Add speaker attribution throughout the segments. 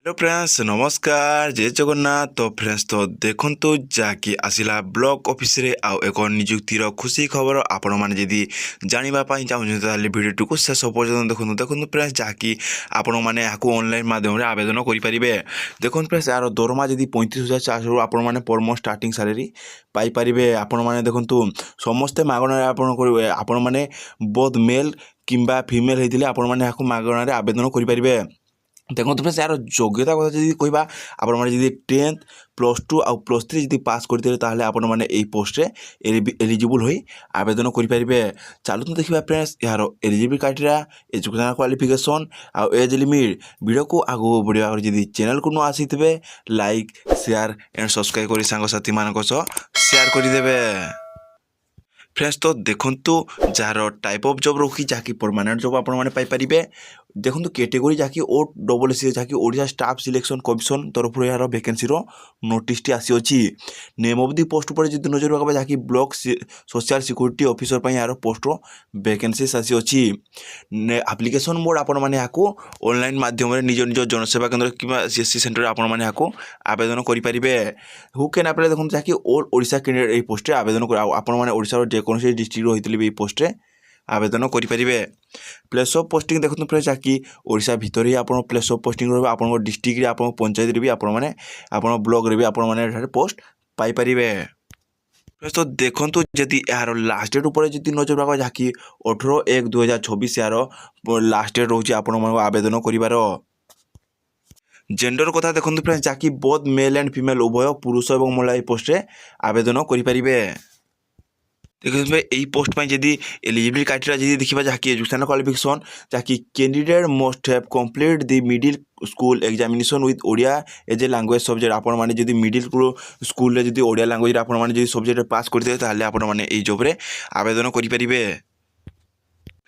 Speaker 1: Hello friends नमस्कार जय जगन्नाथ। तो फ्रेंड्स तो देखु जहाँकि आसला ब्लॉक ऑफिस रे आउ एक निजुक्तिर खुशी खबर आपण मैंने जदि जानापी चाहते भिडियो को शेष पर्यटन देखो देखो फ्रेंड्स जहाँकि आपण मैंने ऑनलाइन माध्यम आवेदन करेंगे। देखो फ्रेंड्स यार दरमा जदि 35,400 आपण मैंने per month starting salary Piper आपण मैंने देखु समस्ते मागणार आपण मैंने बोथ मेल किंबा फीमेल होते आपण मैंने मागणार आवेदन करेंगे। देखो फ्रेंड्स यार योग्यता कथा जी कह आप 10th +2 आउ +3 जी पास करते आपण मैंने यही पोस्ट एलिजिबल हो आवेदन करेंगे। चलते देखा फ्रेंड्स यार एलिजिबल क्राइटेरिया एजुकेशनल क्वालिफिकेशन आउ एज लिमिट वीडियो को आगू बढ़िया जी चैनल को न आसी लाइक शेयर एंड सब्सक्राइब कर सांगसाथी मान शेयर करदे। फ्रेंड्स तो देखु जार टाइप ऑफ जॉब रखी जहाँकि परमानेंट जॉब आपण मैंने पाइपर। देखो कैटेगरी जहाँकि OSS जहाँकि ओडिशा स्टाफ सिलेक्शन कमिशन तरफ यार वैकेंसी नोटिस टी आसी। नेम ऑफ दी पोस्ट पर जो नजर पकड़ा जहाँकि ब्लॉक सोशल सिक्योरिटी ऑफिसर यार पोस्ट वैकेंसीज आसी। एप्लिकेशन मोड आपण मैंने ऑनलाइन माध्यम निज निज जनसेवा केन्द्र कि CSC सेंटर आपण मैंने आवेदन करेंगे। हु कैन अप्लाई देखो जहाँकि ऑल ओडिशा कैंडिडेट यही पोस्ट आवेदन आपण मैंने ओडिशा जेकोसी डिस्ट्रिक्ट होते भी पोस्ट आवेदन करेंगे। प्लेस ऑफ पोस्टिंग देखो फ्रेंड्स जहाँकि ओडिशा भितर ही आप प्लेस ऑफ पोस्टिंग रहा आप डिस्ट्रिक्ट आप पंचायत भी आप ब्लॉक रे भी आप पोस्ट पाइपर। तो देखो जदि यार लास्ट डेट उपर जी नजर पकड़ा जहाँकि 18/1/2024 यार लास्ट डेट रोचे आपण आवेदन कर। जेंडर कथा देखो फ्रेंड्स जहाँकि बोथ मेल एंड फीमेल उभय पुरुष और महिला पोस्ट आवेदन करेंगे। देखिए यही पोस्ट पर जदि एलिजिबल क्राइटेरिया जदि देखा जहाँकि एजुकेशनल क्वालिफिकेशन जहाँकि candidate must have complete the middle school examination with Odia as a language subject आपण मैंने जदि मिडिल स्कूल जदि ओडिया लैंग्वेज आपण मैंने सब्जेक्ट पास करते ताले आपण मैंने यही जॉब रे आवेदन करेंगे।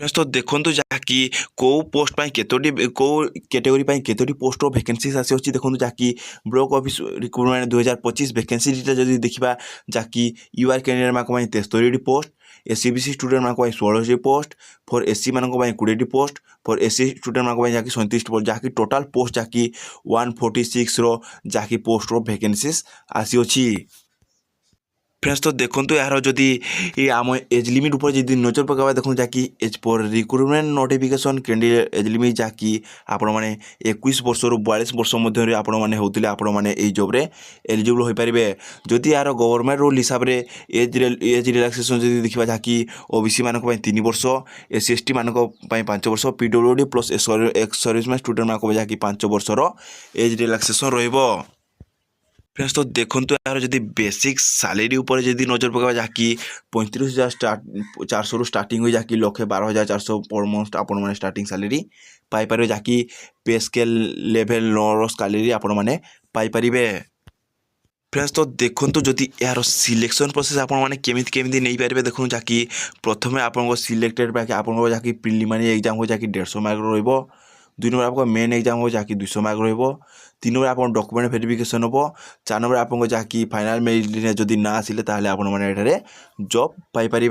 Speaker 1: तो देखो जहाँकि कौ पोस्ट केतोटी कौ कैटेगरी केतोटी पोस्ट वैकेंसीज आसी देखो जहाँकि block office recruitment 2025 vacancy detail जदि देखा जहाँकि यूआर कैंडिडेट मान 63 पोस्ट SCBC स्टूडेंट मान 16 पोस्ट फॉर SC मान 20 पोस्ट फॉर SC स्टूडेंट मान जहाँकि 37 पोस्ट जहाँकि टोटाल पोस्ट जहाँकि 146 जहाँकि पोस्ट वैकेंसीज आसी। फ्रेंड्स तो देखो यार जदि आम एज लिमिट ऊपर जी नजर पकड़ा देखो जहाँकि एज पर recruitment notification candidate age limit जहाँकि आपण मैंने 21 वर्ष 42 वर्ष मध्य आपण मैंने होते आपण मैंने यही जॉब रे एलिजिबल हो पारे। जदि यार गवर्नमेंट रूल हिसाब से एज रिलैक्सेशन जदि देखा जहाँकि OBC मान 3 वर्ष SC ST मान 5 वर्ष PWD plus ex serviceman student मान जहाँकि 5 वर्षर एज रिलैक्सेशन रहिबो। फ्रेंड्स तो देखो यार जदि बेसिक सैलरी ऊपर जदि नजर पकड़ा जहाँकि 35,400 स्टार्टिंग हुई जहाँकि 1,12,400 पर मंथ आपण मैंने स्टार्टिंग सैलरी पाइपर जहाँकि पे स्केल लेवल 9 सैलरी आपण मैंने पाइपर। फ्रेंड्स तो देखो जदि यार सिलेक्शन प्रोसेस आपण मैंने केमी नहीं पारे देखो जहाँकि प्रथम आप सिलेक्टेड आप जहाँकि प्रिलिमिनारी एग्जाम हो जहाँकि 150 मार्क रहा। 2 नंबर आपको मेन एग्जाम हो जहाँकि 200 मार्क रहा। 3 नंबर आप डॉक्यूमेंट वेरिफिकेशन हम। 4 नंबर आपको जहाँकि फाइनाल मेरिट जदि ना आसिले ताहले आपण मैंने जॉब पाइपर।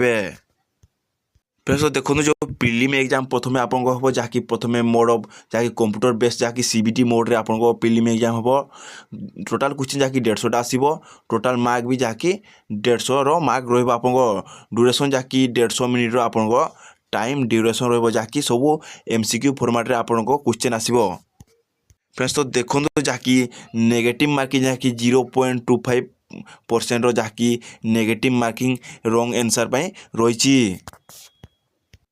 Speaker 1: फ्रेंड्स तो देखो जो प्रिलिम एग्जाम प्रथम आपको हम जहाँकि प्रथम मोड ऑफ जहाँकि कंप्यूटर बेस जहाँकि CBT मोड रे आपको प्रिलिम एग्जाम हम। टोटाल क्वेश्चन जहाँकि 150 आसो टोटाल मार्क भी जहाँकि 150 मार्क रहा। आपको ड्यूरेशन जहाँकि 150 मिनिट आपको टाइम ड्यूरेशन रहा जहाँकि सब MCQ फॉर्मेट रे आपको क्वेश्चन आसो। फ्रेंड्स तो देखो जहाँकि नेगेटिव मार्किंग जहाँकि 0.25% जहाँकि नेगेटिव मार्किंग रॉन्ग आंसर रही।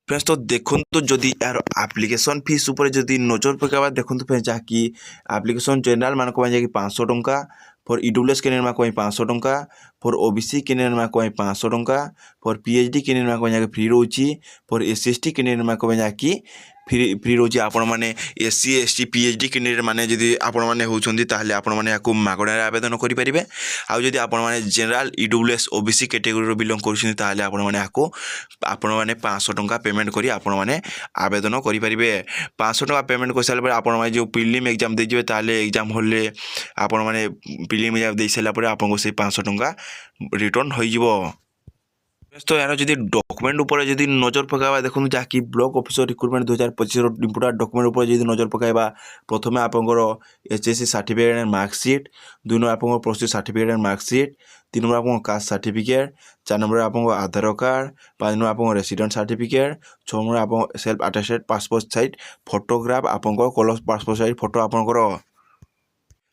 Speaker 1: फ्रेंड्स तो देखो जदि यार एप्लिकेशन फीस ऊपर जदि नजर पकड़ा देखो फ्रेंड्स जहाँकि एप्लिकेशन जनरल मान 500 टंका फॉर EWS कैंडिडेट मान 500 टंका फॉर OBC कैंडिडेट मान 500 टंका फॉर PhD कैंडिडेट मान फ्री रोची फॉर SC ST कैंडिडेट मान जहाँकि फ्री रोचे आपण मैंने SC ST PhD कैंडिडेट मैंने जदि आपण मैंने होती ताहले आपण मैंने मागणार आवेदन करेंगे। आउ जदि आपण मैंने general EWS OBC category belong करछन ताहले आपण मैंने 500 टंका पेमेंट करी आपण मैंने आवेदन करेंगे। 500 टंका पेमेंट कर सारा आपण मैंने जो प्रिलिम एग्जाम देजिए ताहले एग्जाम हॉल रे आपण मैंने प्रिलिम एग्जाम दे सारा आपको से 500 टंका रिटर्न हो। তো यार যদি ডকুমেন্ট উপরে যদি নজর পকাইবা দেখুন যাকি ব্লক অফিসর রিক্রুটমেন্ট 2025 ইম্পোর্টান্ট ডকুমেন্ট উপরে যদি নজর পকাইবা প্রথমে আপনার এচএসসি সার্টিফিকেট এন্ড মার্কশিট 2 নম্বর আপনার প্রস্তুতি সার্টিফিকেট এন্ড মার্কশিট 3 নম্বর আপনার কাস্ট সার্টিফিকেট 4 নম্বর আপনার আধার কার্ড 5 নম্বর আপনার রেসিডেন্ট সার্টিফিকেট 6 নম্বর আপনার সেলফ আটেস্টেড পাসপোর্ট সাইজ ফটোগ্রাফ আপনার কলর পাসপোর্ট সাইজ ফটো আপনার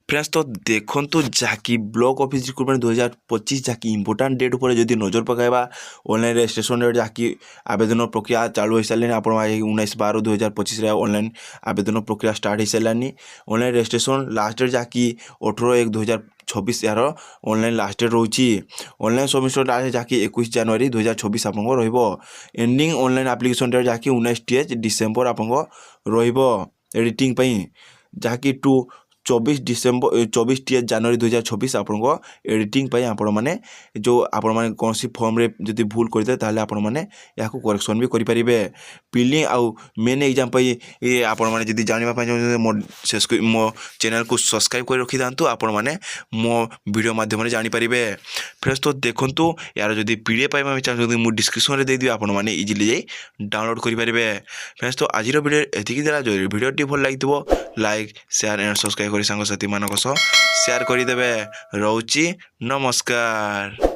Speaker 1: फ्रेंड्स तो देखो जहाँकि ब्लॉक ऑफिस रिक्रुटमेंट 2025 जहाँकि इम्पोर्टाट डेट उपर जदि नजर पकाइबा ऑनलाइन रजिस्ट्रेशन डेट जहाँकि आवेदन प्रक्रिया चालू हो सारे आप 19/12/2025 ऑनलाइन आवेदन प्रक्रिया स्टार्ट हो सारे ऑनलाइन रजिस्ट्रेशन लास्ट डेट जहाँकि 18/1/2026 यार ऑनलाइन लास्ट डेट रोची ऑनलाइन सबमिशन लास्ट जहाँकि 21 जनवरी 2026 आप एंडिंग ऑनलाइन एप्लिकेशन डेट जहाँकि 19 डिसेम्बर आप एडिटिंग जहाँकि 24 जनवरी 2026 आपको एडिटिंग आपण मैंने जो आपण मैंने कौन सी फॉर्म रे जदि भूल करते ताले आपण मैंने या करेक्शन भी करें पिलिंग आउ मेन एग्जाम ये आपण मैंने जदि जानिबा चाहते मो चैनल को सब्सक्राइब कर रखी था आपण मैंने मो वीडियो माध्यम जानी पारे फ्रेंड्स तो देखो यार जदि पीडीएफ पाइबा चाहते मुझे डिस्क्रिप्शन में देदी आपण मैंने इजिली जाई डाउनलोड करेंगे फ्रेंड्स तो आज वीडियो एतिकी देला जो वीडियोटी भल लगी लाइक शेयर एंड सब्सक्राइब सांगसाथी मान सह शेयर करदे रोची नमस्कार।